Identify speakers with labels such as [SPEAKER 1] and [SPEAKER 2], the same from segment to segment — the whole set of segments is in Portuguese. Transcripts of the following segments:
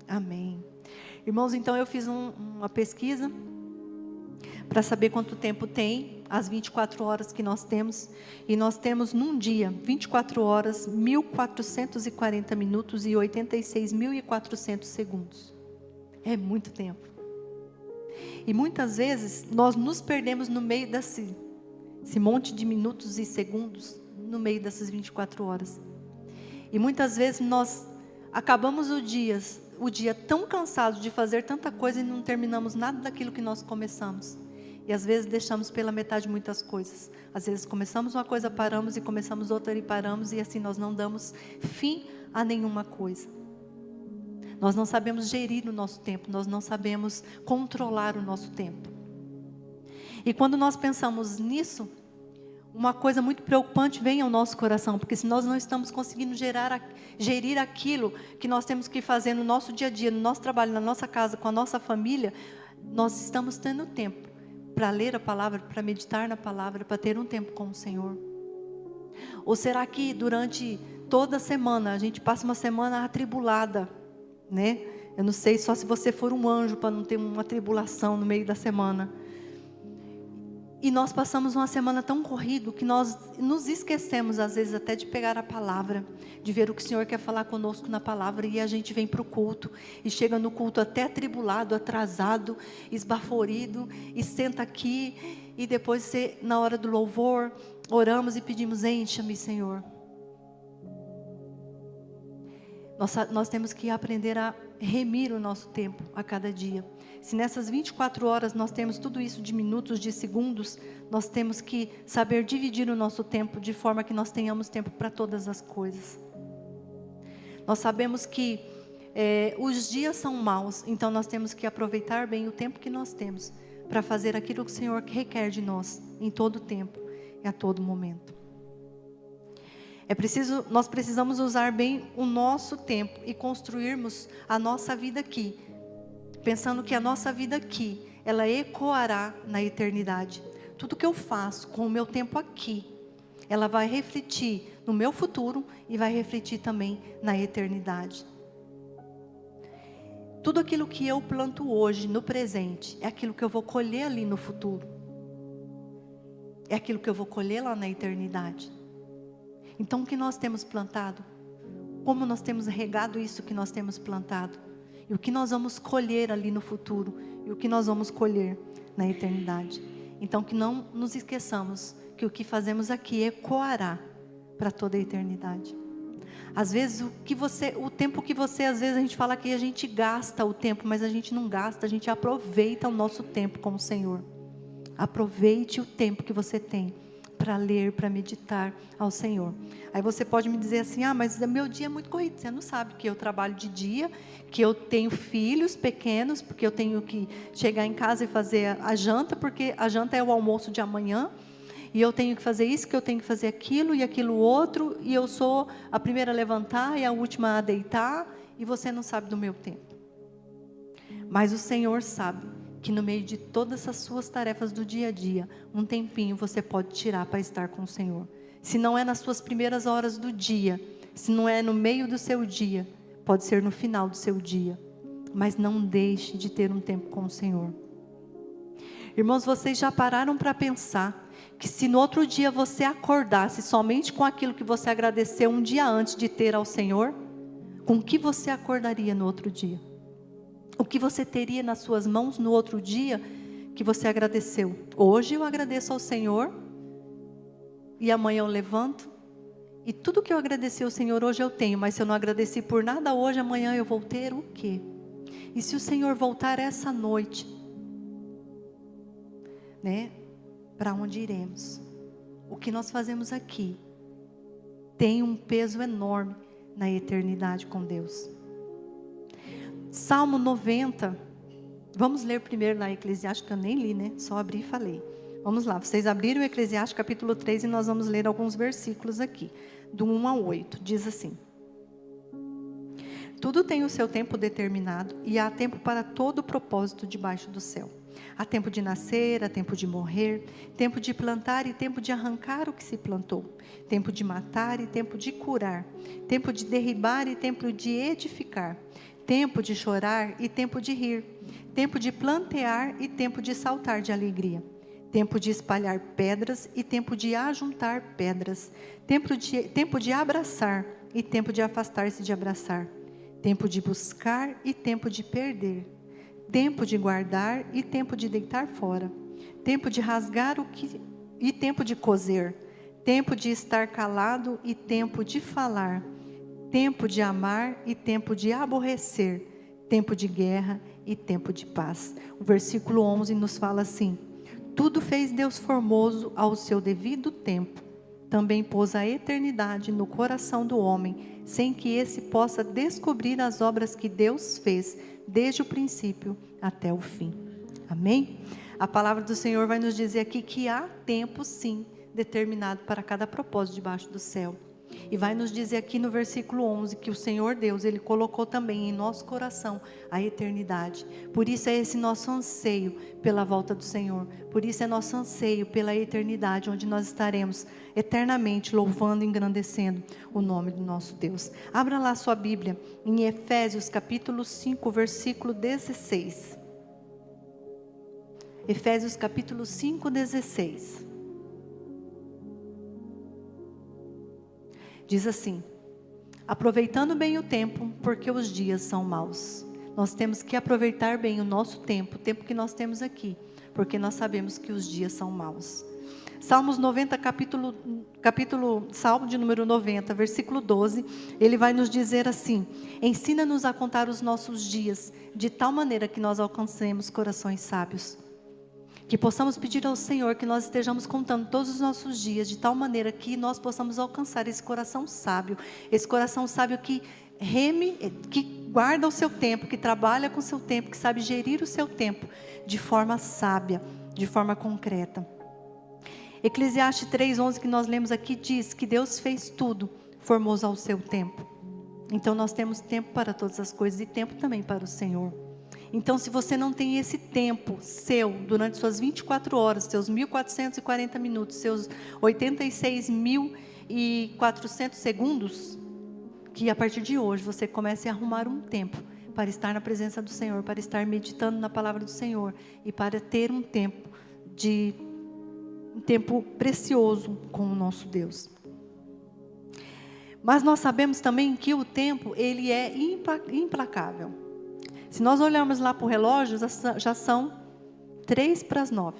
[SPEAKER 1] Amém. Irmãos, então eu fiz uma pesquisa para saber quanto tempo tem as 24 horas que nós temos. E nós temos num dia, 24 horas, 1.440 minutos e 86.400 segundos. É muito tempo. E muitas vezes nós nos perdemos no meio desse monte de minutos e segundos, no meio dessas 24 horas. E muitas vezes nós acabamos o dia tão cansados de fazer tanta coisa e não terminamos nada daquilo que nós começamos. E às vezes deixamos pela metade muitas coisas. Às vezes começamos uma coisa, paramos, e começamos outra e paramos, e assim nós não damos fim a nenhuma coisa. Nós não sabemos gerir o nosso tempo, nós não sabemos controlar o nosso tempo. E quando nós pensamos nisso, uma coisa muito preocupante vem ao nosso coração, porque se nós não estamos conseguindo gerir aquilo que nós temos que fazer no nosso dia a dia, no nosso trabalho, na nossa casa, com a nossa família, nós estamos tendo tempo para ler a palavra, para meditar na palavra, para ter um tempo com o Senhor? Ou será que durante toda a semana, a gente passa uma semana atribulada, né? Eu não sei, só se você for um anjo para não ter uma tribulação no meio da semana. E nós passamos uma semana tão corrida que nós nos esquecemos às vezes até de pegar a palavra, de ver o que o Senhor quer falar conosco na palavra, e a gente vem para o culto e chega no culto até atribulado, atrasado, esbaforido, e senta aqui, e depois na hora do louvor oramos e pedimos: encha-me, Senhor. Nós temos que aprender a remir o nosso tempo a cada dia. Se nessas 24 horas nós temos tudo isso de minutos, de segundos, nós temos que saber dividir o nosso tempo de forma que nós tenhamos tempo para todas as coisas. Nós sabemos que os dias são maus, então nós temos que aproveitar bem o tempo que nós temos para fazer aquilo que o Senhor requer de nós em todo o tempo e a todo momento. Nós precisamos usar bem o nosso tempo e construirmos a nossa vida aqui, pensando que a nossa vida aqui, ela ecoará na eternidade. Tudo que eu faço com o meu tempo aqui, ela vai refletir no meu futuro e vai refletir também na eternidade. Tudo aquilo que eu planto hoje, no presente, é aquilo que eu vou colher ali no futuro. É aquilo que eu vou colher lá na eternidade. Então, o que nós temos plantado? Como nós temos regado isso que nós temos plantado? E o que nós vamos colher ali no futuro? E o que nós vamos colher na eternidade? Então, que não nos esqueçamos que o que fazemos aqui ecoará para toda a eternidade. Às vezes, o tempo que às vezes a gente fala que a gente gasta o tempo, mas a gente não gasta, a gente aproveita o nosso tempo com o Senhor. Aproveite o tempo que você tem para ler, para meditar ao Senhor. Aí você pode me dizer assim: mas meu dia é muito corrido. Você não sabe que eu trabalho de dia, que eu tenho filhos pequenos, porque eu tenho que chegar em casa e fazer a janta, porque a janta é o almoço de amanhã, e eu tenho que fazer isso, que eu tenho que fazer aquilo e aquilo outro, e eu sou a primeira a levantar e a última a deitar, e você não sabe do meu tempo. Mas o Senhor sabe que no meio de todas essas suas tarefas do dia a dia, um tempinho você pode tirar para estar com o Senhor. Se não é nas suas primeiras horas do dia, se não é no meio do seu dia, pode ser no final do seu dia. Mas não deixe de ter um tempo com o Senhor. Irmãos, vocês já pararam para pensar que se no outro dia você acordasse somente com aquilo que você agradeceu um dia antes de ter ao Senhor, com que você acordaria no outro dia? O que você teria nas suas mãos no outro dia que você agradeceu? Hoje eu agradeço ao Senhor, e amanhã eu levanto, e tudo que eu agradeci ao Senhor hoje eu tenho, mas se eu não agradeci por nada hoje, amanhã eu vou ter o quê? E se o Senhor voltar essa noite, né? Para onde iremos? O que nós fazemos aqui tem um peso enorme na eternidade com Deus. Salmo 90, vamos ler primeiro lá Eclesiastes, que eu nem li, né? Só abri e falei. Vamos lá, vocês abriram o Eclesiastes capítulo 3 e nós vamos ler alguns versículos aqui, do 1 ao 8, diz assim: tudo tem o seu tempo determinado e há tempo para todo o propósito debaixo do céu. Há tempo de nascer, há tempo de morrer, tempo de plantar e tempo de arrancar o que se plantou, tempo de matar e tempo de curar, tempo de derribar e tempo de edificar, tempo de chorar e tempo de rir, tempo de plantear e tempo de saltar de alegria, tempo de espalhar pedras e tempo de ajuntar pedras, tempo de abraçar e tempo de afastar-se de abraçar, tempo de buscar e tempo de perder, tempo de guardar e tempo de deitar fora, tempo de rasgar e tempo de coser, tempo de estar calado e tempo de falar, tempo de amar e tempo de aborrecer, tempo de guerra e tempo de paz. O versículo 11 nos fala assim: tudo fez Deus formoso ao seu devido tempo. Também pôs a eternidade no coração do homem, sem que esse possa descobrir as obras que Deus fez, desde o princípio até o fim. Amém? A palavra do Senhor vai nos dizer aqui que há tempo, sim, determinado para cada propósito debaixo do céu. E vai nos dizer aqui no versículo 11 que o Senhor Deus, Ele colocou também em nosso coração a eternidade. Por isso é esse nosso anseio pela volta do Senhor. Por isso é nosso anseio pela eternidade, onde nós estaremos eternamente louvando e engrandecendo o nome do nosso Deus. Abra lá sua Bíblia em Efésios capítulo 5, versículo 16. Efésios capítulo 5, 16. Diz assim: aproveitando bem o tempo, porque os dias são maus. Nós temos que aproveitar bem o nosso tempo, o tempo que nós temos aqui, porque nós sabemos que os dias são maus. Salmos 90, Salmo de número 90, versículo 12, ele vai nos dizer assim: ensina-nos a contar os nossos dias, de tal maneira que nós alcancemos corações sábios. Que possamos pedir ao Senhor que nós estejamos contando todos os nossos dias, de tal maneira que nós possamos alcançar esse coração sábio que reme, que guarda o seu tempo, que trabalha com o seu tempo, que sabe gerir o seu tempo de forma sábia, de forma concreta. Eclesiastes 3:11 que nós lemos aqui diz que Deus fez tudo formoso ao seu tempo. Então nós temos tempo para todas as coisas e tempo também para o Senhor. Então, se você não tem esse tempo seu, durante suas 24 horas, seus 1.440 minutos, seus 86.400 segundos, que a partir de hoje você comece a arrumar um tempo para estar na presença do Senhor, para estar meditando na palavra do Senhor e para ter um tempo precioso com o nosso Deus. Mas nós sabemos também que o tempo, ele é implacável. Se nós olharmos lá para o relógio, já são 8:55.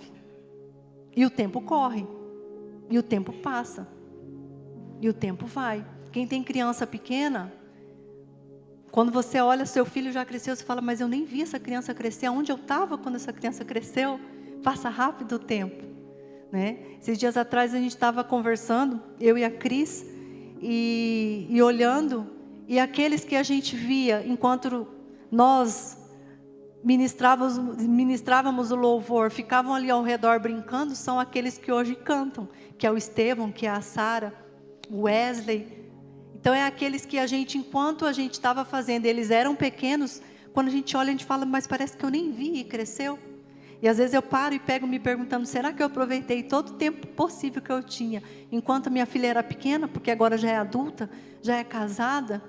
[SPEAKER 1] E o tempo corre. E o tempo passa. E o tempo vai. Quem tem criança pequena, quando você olha, seu filho já cresceu, você fala, mas eu nem vi essa criança crescer. Aonde eu estava quando essa criança cresceu? Passa rápido o tempo, né? Esses dias atrás a gente estava conversando, eu e a Cris, e olhando, e aqueles que a gente via enquanto nós ministrávamos o louvor, ficavam ali ao redor brincando, são aqueles que hoje cantam, que é o Estevão, que é a Sara, o Wesley. Então é aqueles que a gente, enquanto a gente estava fazendo, eles eram pequenos, quando a gente olha, a gente fala, mas parece que eu nem vi e cresceu. E às vezes eu paro e pego me perguntando, será que eu aproveitei todo o tempo possível que eu tinha, enquanto minha filha era pequena, porque agora já é adulta, já é casada?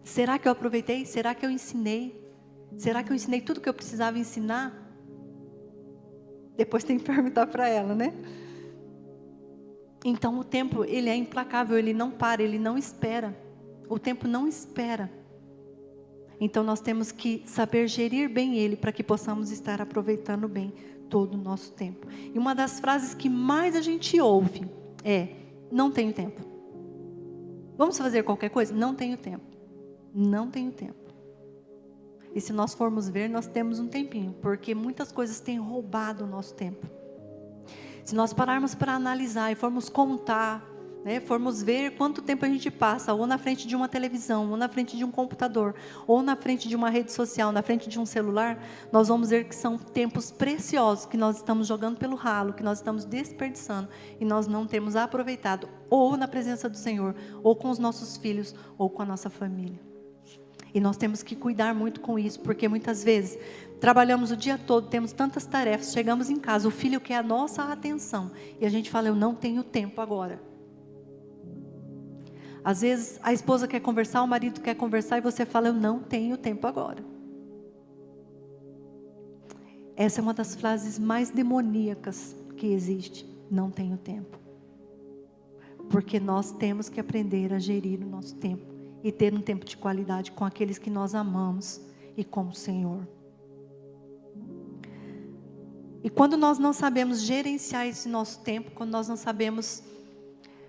[SPEAKER 1] Será que eu aproveitei? Será que eu ensinei? Será que eu ensinei tudo que eu precisava ensinar? Depois tem que perguntar para ela, né? Então o tempo, ele é implacável, ele não para, ele não espera. O tempo não espera. Então nós temos que saber gerir bem ele, para que possamos estar aproveitando bem todo o nosso tempo. E uma das frases que mais a gente ouve é, não tenho tempo. Vamos fazer qualquer coisa? Não tenho tempo. Não tenho tempo. E se nós formos ver, nós temos um tempinho, porque muitas coisas têm roubado o nosso tempo. Se nós pararmos para analisar e formos contar, né, formos ver quanto tempo a gente passa, ou na frente de uma televisão, ou na frente de um computador, ou na frente de uma rede social, na frente de um celular, nós vamos ver que são tempos preciosos que nós estamos jogando pelo ralo, que nós estamos desperdiçando, e nós não temos aproveitado, ou na presença do Senhor, ou com os nossos filhos, ou com a nossa família. E nós temos que cuidar muito com isso, porque muitas vezes trabalhamos o dia todo, temos tantas tarefas, chegamos em casa, o filho quer a nossa atenção, e a gente fala, eu não tenho tempo agora. Às vezes a esposa quer conversar, o marido quer conversar e você fala, eu não tenho tempo agora. Essa é uma das frases mais demoníacas que existe. Não tenho tempo. Porque nós temos que aprender a gerir o nosso tempo e ter um tempo de qualidade com aqueles que nós amamos e com o Senhor. E quando nós não sabemos gerenciar esse nosso tempo, quando nós não sabemos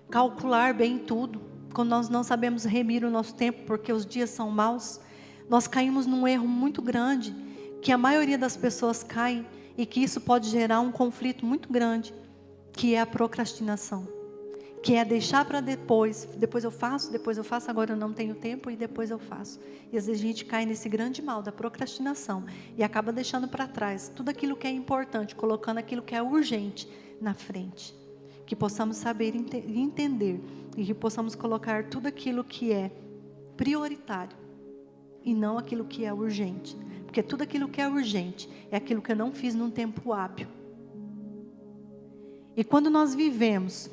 [SPEAKER 1] calcular bem tudo, quando nós não sabemos remir o nosso tempo, porque os dias são maus, nós caímos num erro muito grande, que a maioria das pessoas cai, e que isso pode gerar um conflito muito grande, que é a procrastinação, que é deixar para depois eu faço, agora eu não tenho tempo e depois eu faço. E às vezes a gente cai nesse grande mal da procrastinação, e acaba deixando para trás tudo aquilo que é importante, colocando aquilo que é urgente na frente. Que possamos saber entender, e que possamos colocar tudo aquilo que é prioritário, e não aquilo que é urgente. Porque tudo aquilo que é urgente, é aquilo que eu não fiz num tempo hábil. E quando nós vivemos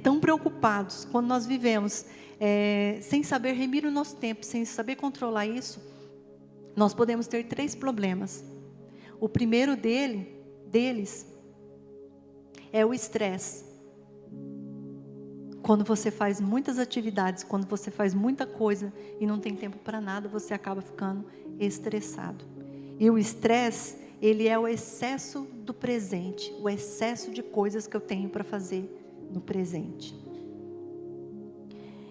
[SPEAKER 1] tão preocupados, quando nós vivemos sem saber remir o nosso tempo, sem saber controlar isso, nós podemos ter 3 problemas. O primeiro deles é o estresse. Quando você faz muitas atividades, quando você faz muita coisa e não tem tempo para nada, você acaba ficando estressado. E o estresse, ele é o excesso do presente, o excesso de coisas que eu tenho para fazer no presente.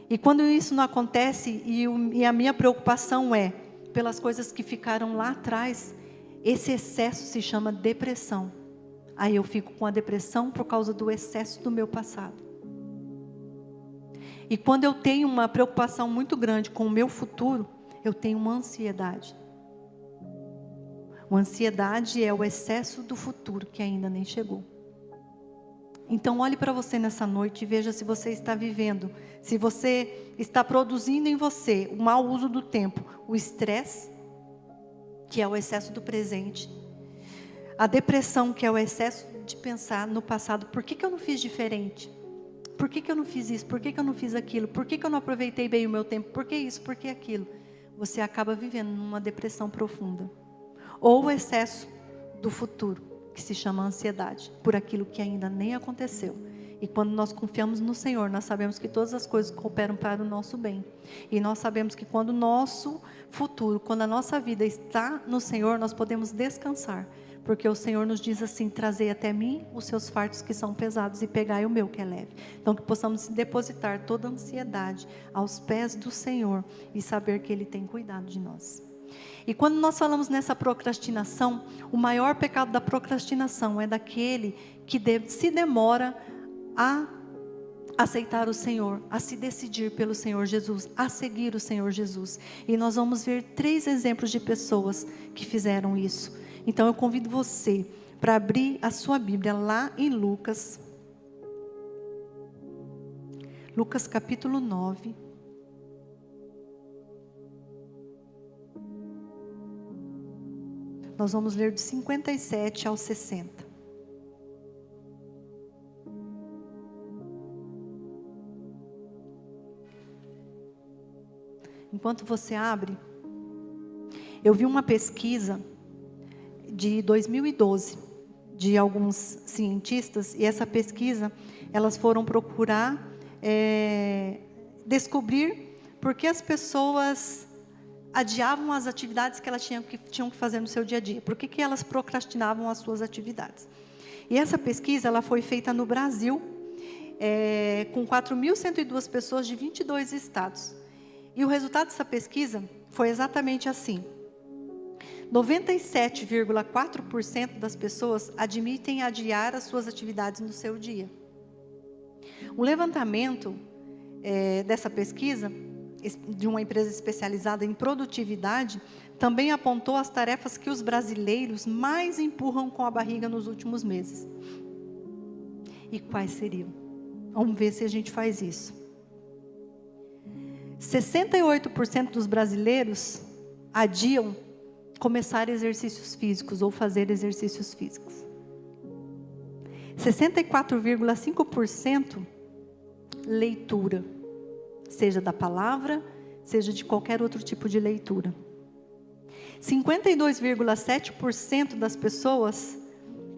[SPEAKER 1] E quando isso não acontece, e a minha preocupação é pelas coisas que ficaram lá atrás, esse excesso se chama depressão. Aí eu fico com a depressão por causa do excesso do meu passado. E quando eu tenho uma preocupação muito grande com o meu futuro, eu tenho uma ansiedade. Uma ansiedade é o excesso do futuro que ainda nem chegou. Então olhe para você nessa noite e veja se você está vivendo, se você está produzindo em você o mau uso do tempo, o estresse, que é o excesso do presente, a depressão, que é o excesso de pensar no passado. Por que eu não fiz diferente? Por que eu não fiz isso? Por que eu não fiz aquilo? Por que eu não aproveitei bem o meu tempo? Por que isso? Por que aquilo? Você acaba vivendo numa depressão profunda. Ou o excesso do futuro, que se chama ansiedade, por aquilo que ainda nem aconteceu. E quando nós confiamos no Senhor, nós sabemos que todas as coisas cooperam para o nosso bem. E nós sabemos que quando o nosso futuro, quando a nossa vida está no Senhor, nós podemos descansar. Porque o Senhor nos diz assim, trazei até mim os seus fardos que são pesados e pegai o meu que é leve. Então que possamos depositar toda a ansiedade aos pés do Senhor e saber que Ele tem cuidado de nós. E quando nós falamos nessa procrastinação, o maior pecado da procrastinação é daquele que se demora a aceitar o Senhor, a se decidir pelo Senhor Jesus, a seguir o Senhor Jesus. E nós vamos ver 3 exemplos de pessoas que fizeram isso. Então eu convido você para abrir a sua Bíblia lá em Lucas capítulo 9. Nós vamos ler de 57 ao 60. Enquanto você abre, eu vi uma pesquisa de 2012, de alguns cientistas, e essa pesquisa, elas foram procurar descobrir por que as pessoas adiavam as atividades que elas tinham que fazer no seu dia a dia, por que elas procrastinavam as suas atividades. E essa pesquisa, ela foi feita no Brasil, com 4.102 pessoas de 22 estados. E o resultado dessa pesquisa foi exatamente assim. 97,4% das pessoas admitem adiar as suas atividades no seu dia. Um levantamento dessa pesquisa, de uma empresa especializada em produtividade, também apontou as tarefas que os brasileiros mais empurram com a barriga nos últimos meses. E quais seriam? Vamos ver se a gente faz isso. 68% dos brasileiros adiam começar exercícios físicos ou fazer exercícios físicos. 64,5% leitura. seja da palavra, seja de qualquer outro tipo de leitura. 52,7% das pessoas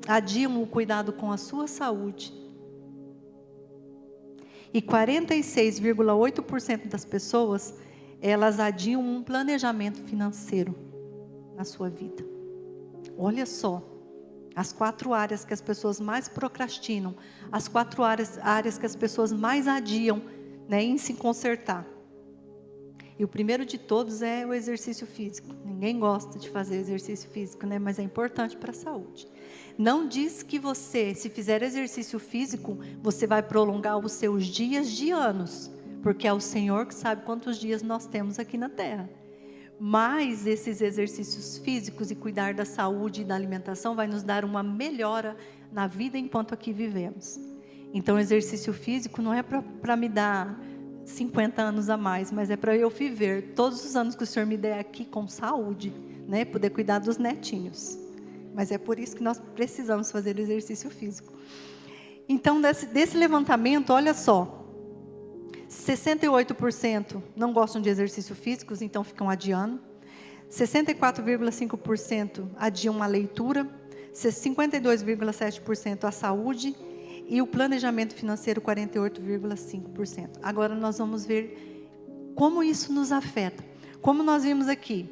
[SPEAKER 1] adiam o cuidado com a sua saúde. E 46,8% das pessoas, elas adiam um planejamento financeiro na sua vida. Olha só, as 4 áreas que as pessoas mais procrastinam, as 4 áreas que as pessoas mais adiam, né, em se consertar. E o primeiro de todos é o exercício físico. Ninguém gosta de fazer exercício físico, né, mas é importante para a saúde. Não diz que você, se fizer exercício físico, você vai prolongar os seus dias de anos, porque é o Senhor que sabe quantos dias nós temos aqui na terra. Mas esses exercícios físicos e cuidar da saúde e da alimentação vai nos dar uma melhora na vida enquanto aqui vivemos. Então, o exercício físico não é para me dar 50 anos a mais, mas é para eu viver todos os anos que o Senhor me der aqui com saúde, né? Poder cuidar dos netinhos. Mas é por isso que nós precisamos fazer exercício físico. Então, desse levantamento, olha só, 68% não gostam de exercícios físicos, então ficam adiando. 64,5% adiam a leitura. 52,7% a saúde. E o planejamento financeiro, 48,5%. Agora nós vamos ver como isso nos afeta. Como nós vimos aqui,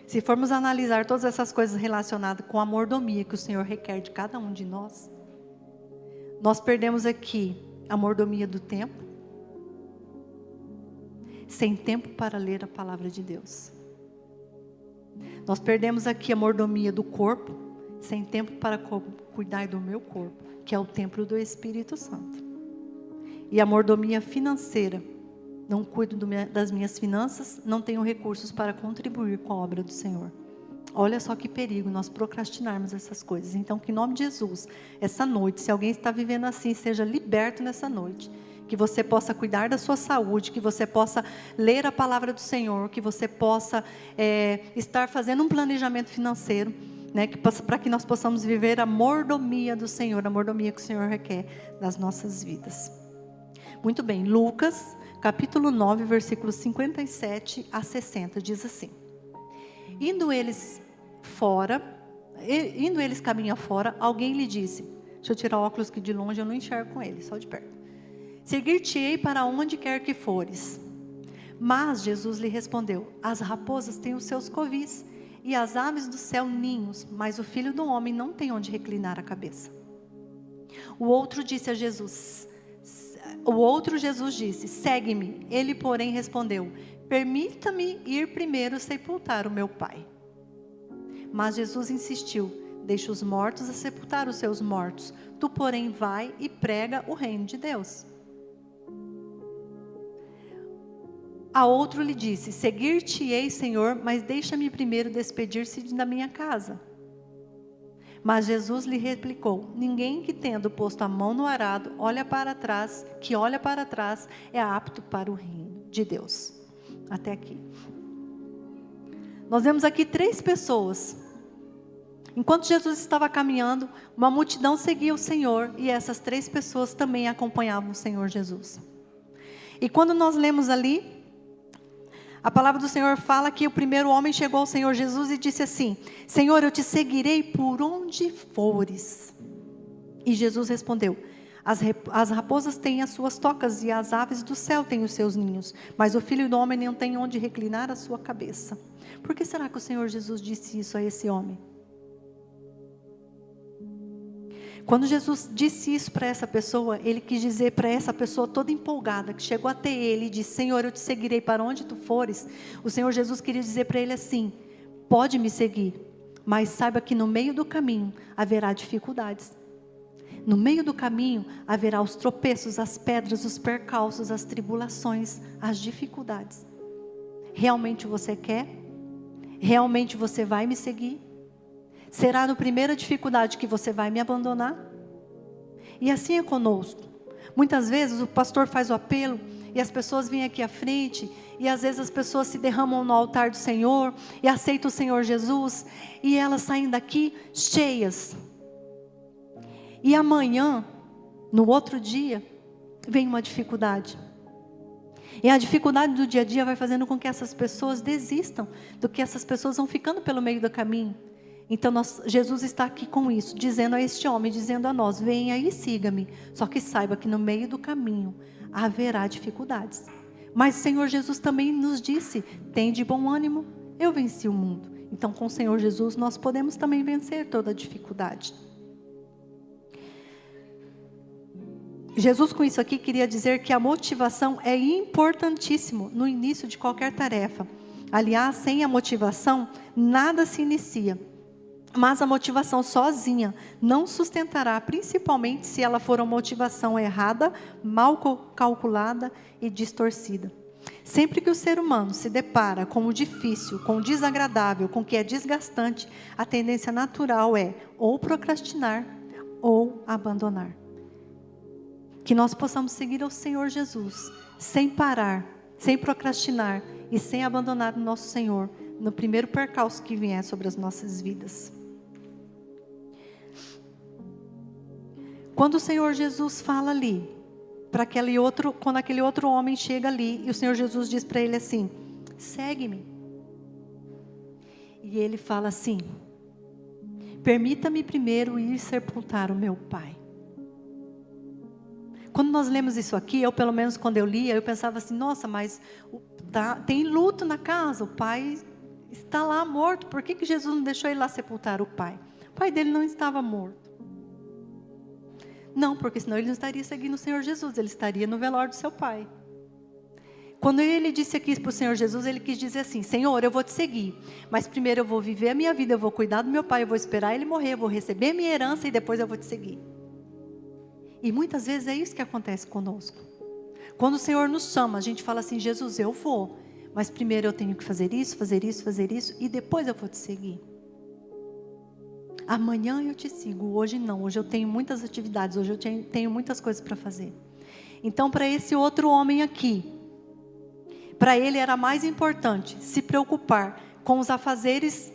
[SPEAKER 1] se formos analisar todas essas coisas relacionadas com a mordomia que o Senhor requer de cada um de nós, nós perdemos aqui a mordomia do tempo, sem tempo para ler a palavra de Deus. Nós perdemos aqui a mordomia do corpo, sem tempo para cuidar do meu corpo, que é o templo do Espírito Santo. E a mordomia financeira, não cuido das minhas finanças, não tenho recursos para contribuir com a obra do Senhor. Olha só que perigo nós procrastinarmos essas coisas. Então, que em nome de Jesus, essa noite, se alguém está vivendo assim, seja liberto nessa noite. Que você possa cuidar da sua saúde, que você possa ler a palavra do Senhor, que você possa estar fazendo um planejamento financeiro, né, para que nós possamos viver a mordomia do Senhor, a mordomia que o Senhor requer das nossas vidas. Muito bem, Lucas, capítulo 9, versículos 57 a 60, diz assim: Indo eles caminho fora, alguém lhe disse, deixa eu tirar o óculos que de longe eu não enxergo com ele, só de perto. Seguir-te-ei para onde quer que fores. Mas Jesus lhe respondeu, as raposas têm os seus covis, e as aves do céu ninhos, mas o Filho do Homem não tem onde reclinar a cabeça. O outro Jesus disse, segue-me. Ele, porém, respondeu, permita-me ir primeiro sepultar o meu pai. Mas Jesus insistiu, deixa os mortos a sepultar os seus mortos. Tu, porém, vai e prega o reino de Deus. A outro lhe disse, seguir-te-ei, Senhor, mas deixa-me primeiro despedir-se da minha casa. Mas Jesus lhe replicou, ninguém que tendo posto a mão no arado, olha para trás, é apto para o reino de Deus. Até aqui. Nós vemos aqui 3 pessoas. Enquanto Jesus estava caminhando, uma multidão seguia o Senhor, e essas 3 pessoas também acompanhavam o Senhor Jesus. E quando nós lemos ali, a palavra do Senhor fala que o primeiro homem chegou ao Senhor Jesus e disse assim, Senhor, eu te seguirei por onde fores. E Jesus respondeu, as raposas têm as suas tocas e as aves do céu têm os seus ninhos, mas o Filho do Homem não tem onde reclinar a sua cabeça. Por que será que o Senhor Jesus disse isso a esse homem? Quando Jesus disse isso para essa pessoa, ele quis dizer para essa pessoa toda empolgada, que chegou até ele e disse, Senhor, eu te seguirei para onde tu fores. O Senhor Jesus queria dizer para ele assim, pode me seguir, mas saiba que no meio do caminho haverá dificuldades. No meio do caminho haverá os tropeços, as pedras, os percalços, as tribulações, as dificuldades. Realmente você quer? Realmente você vai me seguir? Será na primeira dificuldade que você vai me abandonar? E assim é conosco. Muitas vezes o pastor faz o apelo e as pessoas vêm aqui à frente e às vezes as pessoas se derramam no altar do Senhor e aceitam o Senhor Jesus e elas saem daqui cheias. E amanhã, no outro dia, vem uma dificuldade. E a dificuldade do dia a dia vai fazendo com que essas pessoas desistam, do que essas pessoas vão ficando pelo meio do caminho. Então Jesus está aqui com isso, dizendo a este homem, dizendo a nós, venha e siga-me. Só que saiba que no meio do caminho haverá dificuldades. Mas o Senhor Jesus também nos disse, tem de bom ânimo, eu venci o mundo. Então com o Senhor Jesus nós podemos também vencer toda a dificuldade. Jesus com isso aqui queria dizer que a motivação é importantíssimo no início de qualquer tarefa. Aliás, sem a motivação, nada se inicia. Mas a motivação sozinha não sustentará, principalmente se ela for uma motivação errada, mal calculada e distorcida. Sempre que o ser humano se depara com o difícil, com o desagradável, com o que é desgastante, a tendência natural é ou procrastinar ou abandonar. Que nós possamos seguir ao Senhor Jesus, sem parar, sem procrastinar e sem abandonar o nosso Senhor, no primeiro percalço que vier sobre as nossas vidas. Quando o Senhor Jesus fala ali, quando aquele outro homem chega ali, e o Senhor Jesus diz para ele assim, segue-me. E ele fala assim, permita-me primeiro ir sepultar o meu pai. Quando nós lemos isso aqui, eu pelo menos quando eu lia, eu pensava assim, nossa, mas tem luto na casa, o pai está lá morto, por que Jesus não deixou ele lá sepultar o pai? O pai dele não estava morto. Não, porque senão ele não estaria seguindo o Senhor Jesus, ele estaria no velório do seu pai. Quando ele disse aqui para o Senhor Jesus, ele quis dizer assim, Senhor, eu vou te seguir, mas primeiro eu vou viver a minha vida, eu vou cuidar do meu pai, eu vou esperar ele morrer, eu vou receber a minha herança e depois eu vou te seguir. E muitas vezes é isso que acontece conosco. Quando o Senhor nos chama, a gente fala assim, Jesus, eu vou, mas primeiro eu tenho que fazer isso, e depois eu vou te seguir. Amanhã eu te sigo, hoje não, hoje eu tenho muitas atividades, hoje eu tenho muitas coisas para fazer. Então para esse outro homem aqui, para ele era mais importante se preocupar com os afazeres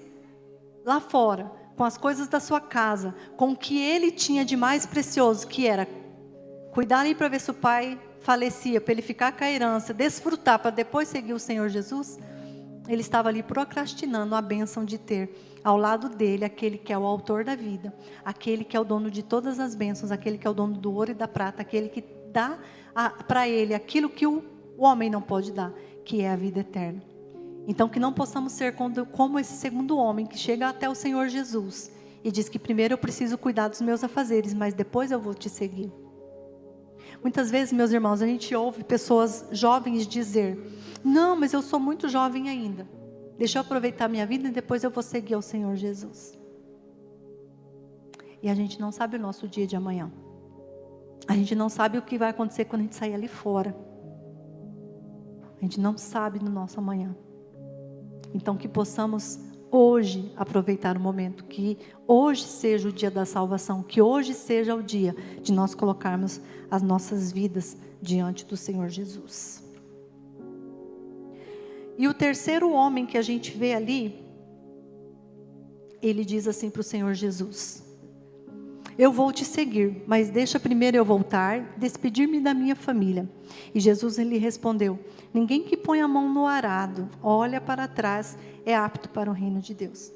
[SPEAKER 1] lá fora, com as coisas da sua casa, com o que ele tinha de mais precioso, que era cuidar ali para ver se o pai falecia, para ele ficar com a herança, desfrutar, para depois seguir o Senhor Jesus. Ele estava ali procrastinando a bênção de ter ao lado dele aquele que é o autor da vida, aquele que é o dono de todas as bênçãos, aquele que é o dono do ouro e da prata, aquele que dá para ele aquilo que o homem não pode dar, que é a vida eterna. Então que não possamos ser como esse segundo homem que chega até o Senhor Jesus e diz que primeiro eu preciso cuidar dos meus afazeres, mas depois eu vou te seguir. Muitas vezes, meus irmãos, a gente ouve pessoas jovens dizer, não, mas eu sou muito jovem ainda, deixa eu aproveitar minha vida e depois eu vou seguir ao Senhor Jesus. E a gente não sabe o nosso dia de amanhã, a gente não sabe o que vai acontecer quando a gente sair ali fora, a gente não sabe do nosso amanhã. Então que possamos hoje aproveitar o momento, que hoje seja o dia da salvação, que hoje seja o dia de nós colocarmos as nossas vidas diante do Senhor Jesus. E o terceiro homem que a gente vê ali, ele diz assim para o Senhor Jesus, eu vou te seguir, mas deixa primeiro eu voltar, despedir-me da minha família. E Jesus lhe respondeu, ninguém que põe a mão no arado, olha para trás, é apto para o reino de Deus.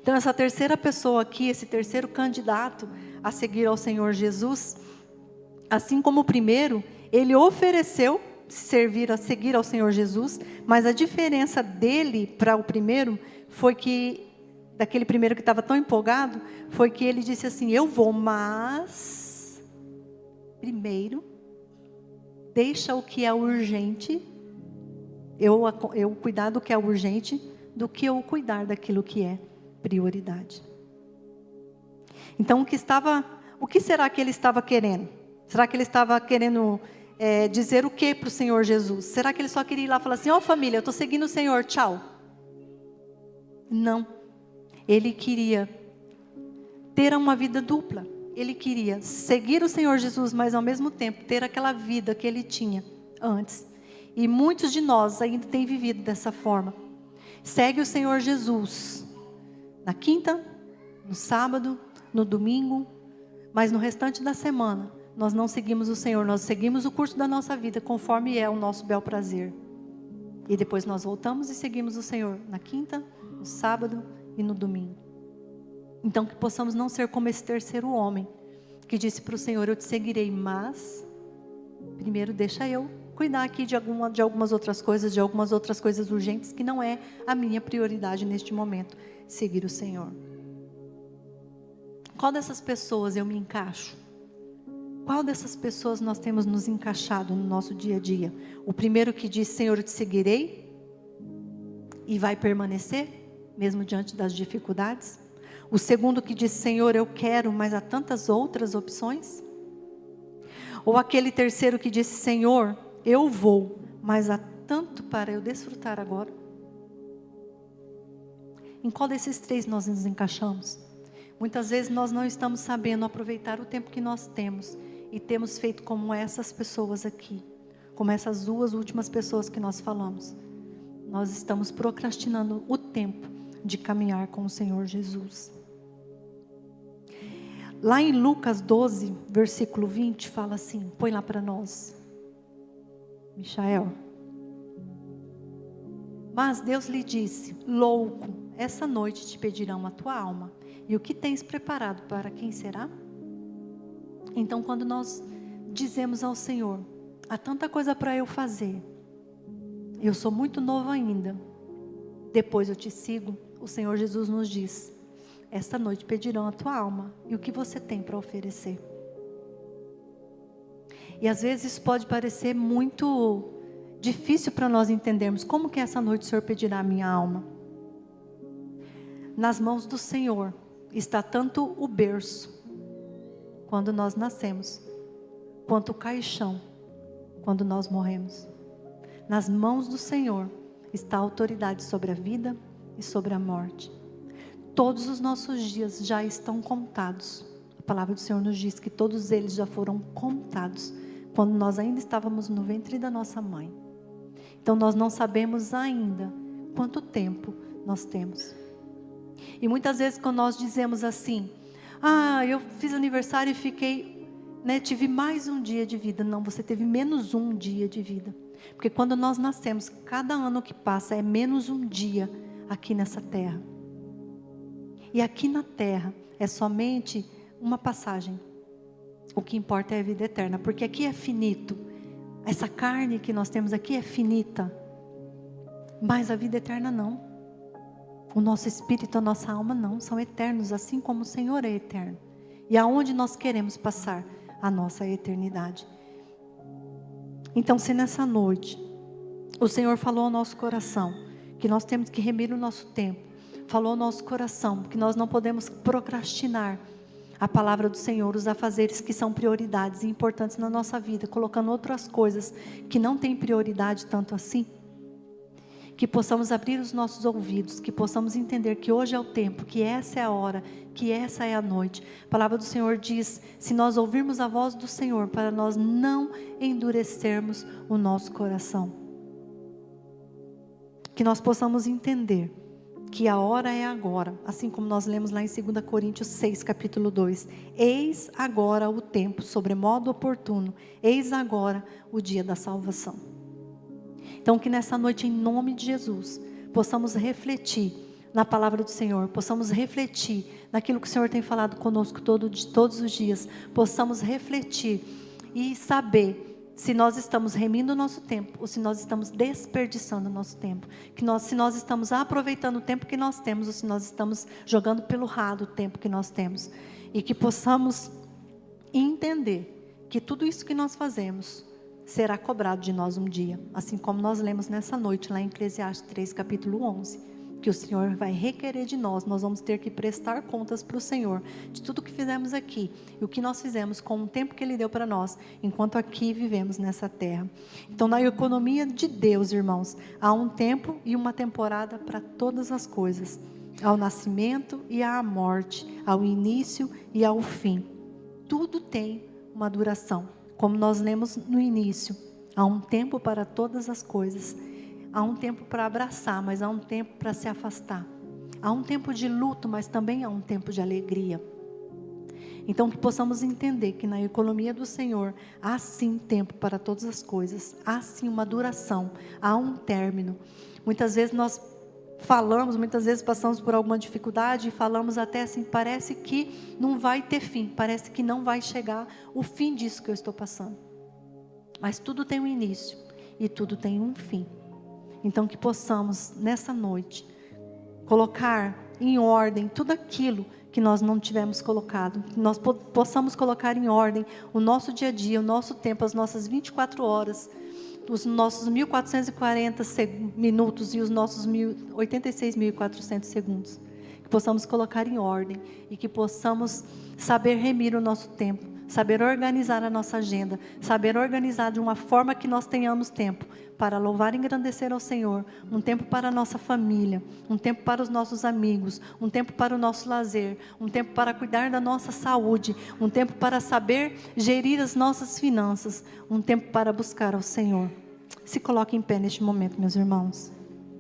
[SPEAKER 1] Então essa terceira pessoa aqui, esse terceiro candidato a seguir ao Senhor Jesus, assim como o primeiro, ele ofereceu seguir ao Senhor Jesus, mas a diferença dele para o primeiro foi que, daquele primeiro que estava tão empolgado, foi que ele disse assim, eu vou, mas primeiro deixa o que é urgente, eu cuidar do que é urgente, do que eu cuidar daquilo que é prioridade. Então o que será que ele estava querendo? Será que ele estava querendo dizer o que para o Senhor Jesus? Será que ele só queria ir lá e falar assim, ó família, eu estou seguindo o Senhor, tchau? Não, ele queria ter uma vida dupla. Ele queria seguir o Senhor Jesus, mas ao mesmo tempo ter aquela vida que ele tinha antes. E muitos de nós ainda têm vivido dessa forma. Segue o Senhor Jesus na quinta, no sábado, no domingo, mas no restante da semana nós não seguimos o Senhor, nós seguimos o curso da nossa vida conforme é o nosso bel prazer. E depois nós voltamos e seguimos o Senhor na quinta, no sábado e no domingo. Então que possamos não ser como esse terceiro homem, que disse para o Senhor, eu te seguirei, mas primeiro deixa eu cuidar aqui de algumas outras coisas urgentes, que não é a minha prioridade neste momento, seguir o Senhor. Qual dessas pessoas eu me encaixo? Qual dessas pessoas nós temos nos encaixado no nosso dia a dia? O primeiro que diz, Senhor, eu te seguirei, e vai permanecer, mesmo diante das dificuldades. O segundo que diz, Senhor, eu quero, mas há tantas outras opções. Ou aquele terceiro que disse, Senhor, eu vou, mas há tanto para eu desfrutar agora. Em qual desses três nós nos encaixamos? Muitas vezes nós não estamos sabendo aproveitar o tempo que nós temos. E temos feito como essas pessoas aqui. Como essas duas últimas pessoas que nós falamos. Nós estamos procrastinando o tempo de caminhar com o Senhor Jesus. Lá em Lucas 12, versículo 20, fala assim, põe lá para nós. Michael. Mas Deus lhe disse, louco, essa noite te pedirão a tua alma. E o que tens preparado para quem será? Então quando nós dizemos ao Senhor, há tanta coisa para eu fazer, eu sou muito novo ainda, depois eu te sigo, o Senhor Jesus nos diz, esta noite pedirão a tua alma, e o que você tem para oferecer? E às vezes isso pode parecer muito difícil para nós entendermos, como que essa noite o Senhor pedirá a minha alma? Nas mãos do Senhor está tanto o berço, quando nós nascemos, quanto o caixão, quando nós morremos. Nas mãos do Senhor está a autoridade sobre a vida e sobre a morte. Todos os nossos dias já estão contados. A palavra do Senhor nos diz que todos eles já foram contados, quando nós ainda estávamos no ventre da nossa mãe. Então nós não sabemos ainda quanto tempo nós temos. E muitas vezes quando nós dizemos assim, eu fiz aniversário e fiquei, tive mais um dia de vida. Não, você teve menos um dia de vida. Porque quando nós nascemos, cada ano que passa é menos um dia aqui nessa terra. E aqui na terra é somente uma passagem. O que importa é a vida eterna, porque aqui é finito. Essa carne que nós temos aqui é finita. Mas a vida eterna não. O nosso espírito, a nossa alma não, são eternos, assim como o Senhor é eterno. E aonde nós queremos passar a nossa eternidade. Então, se nessa noite, o Senhor falou ao nosso coração, que nós temos que remir o nosso tempo, falou ao nosso coração, que nós não podemos procrastinar a palavra do Senhor, os afazeres que são prioridades e importantes na nossa vida, colocando outras coisas que não têm prioridade tanto assim, que possamos abrir os nossos ouvidos, que possamos entender que hoje é o tempo, que essa é a hora, que essa é a noite. A palavra do Senhor diz, se nós ouvirmos a voz do Senhor, para nós não endurecermos o nosso coração. Que nós possamos entender que a hora é agora, assim como nós lemos lá em 2 Coríntios 6, capítulo 2. Eis agora o tempo, sobremodo oportuno, eis agora o dia da salvação. Então que nessa noite, em nome de Jesus, possamos refletir na palavra do Senhor, possamos refletir naquilo que o Senhor tem falado conosco todos os dias, possamos refletir e saber se nós estamos remindo o nosso tempo ou se nós estamos desperdiçando o nosso tempo, se nós estamos aproveitando o tempo que nós temos ou se nós estamos jogando pelo rado o tempo que nós temos, e que possamos entender que tudo isso que nós fazemos será cobrado de nós um dia, assim como nós lemos nessa noite lá em Eclesiastes 3, capítulo 11, que o Senhor vai requerer de nós vamos ter que prestar contas para o Senhor, de tudo que fizemos aqui, e o que nós fizemos com o tempo que Ele deu para nós, enquanto aqui vivemos nessa terra. Então na economia de Deus, irmãos, há um tempo e uma temporada para todas as coisas, ao nascimento e à morte, ao início e ao fim, tudo tem uma duração. Como nós lemos no início, há um tempo para todas as coisas. Há um tempo para abraçar, mas há um tempo para se afastar. Há um tempo de luto, mas também há um tempo de alegria. Então, que possamos entender que na economia do Senhor há sim tempo para todas as coisas, há sim uma duração, há um término. Muitas vezes nós falamos, muitas vezes passamos por alguma dificuldade e falamos até assim, parece que não vai ter fim, parece que não vai chegar o fim disso que eu estou passando. Mas tudo tem um início e tudo tem um fim. Então, que possamos nessa noite colocar em ordem tudo aquilo que nós não tivemos colocado, que nós possamos colocar em ordem o nosso dia a dia, o nosso tempo, as nossas 24 horas, os nossos 1440 minutos e os nossos 86.400 segundos. Que possamos colocar em ordem e que possamos saber remir o nosso tempo, saber organizar a nossa agenda, saber organizar de uma forma que nós tenhamos tempo para louvar e engrandecer ao Senhor, um tempo para a nossa família, um tempo para os nossos amigos, um tempo para o nosso lazer, um tempo para cuidar da nossa saúde, um tempo para saber gerir as nossas finanças, um tempo para buscar ao Senhor. Se coloque em pé neste momento, meus irmãos.